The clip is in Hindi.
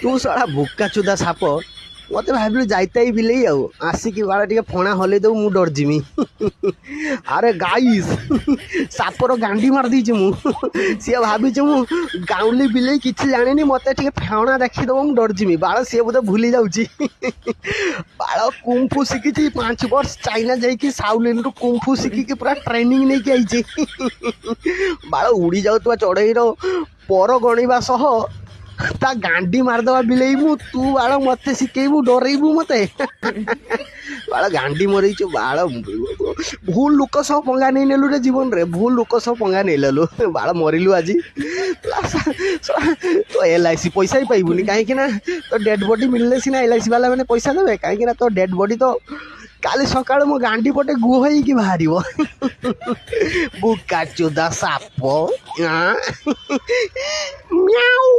तू साला भुक्का चुदा साप मत भाविलु जाइता ही बिले आसिक बाड़ा टे फणा हल दे मु डर जिमी। अरे गाइस सापर गांडी मार दी सी भावी मु गाउली बिले किसी जानी मत फेणा देखीदेव मु डर जिमी बाड़ सी बोधे भूली जाऊँगी। बाड़ कुंफु शिखी 5 वर्ष चाइना जाकि साउलिन रु कुंफु शिखिकी पूरा ट्रेनिंग नहीं आई बाड़ उड़ी जाऊा चढ़ईर पर गणवा सह ता गांडी मारदवा बिले मु तू बाड़ मत शिखेबू डरईबू मत बाड़ गांडी मरईचु बाड़ भूल लोक सब पंगा नहीं नेलु रे जीवन रे भूल लोक सब पंगा नहीं लेलु बाड़ मरिलु आज तो LIC पैसा ही पाइबुनी कहीं तो डेड बॉडी मिलले सिना LIC वाला मैंने पैसा देवे कहीं तो डेड बॉडी तो काली सकाळ मो गांडी पटे गुहई की बाहर बुका चुदा साप म्याऊ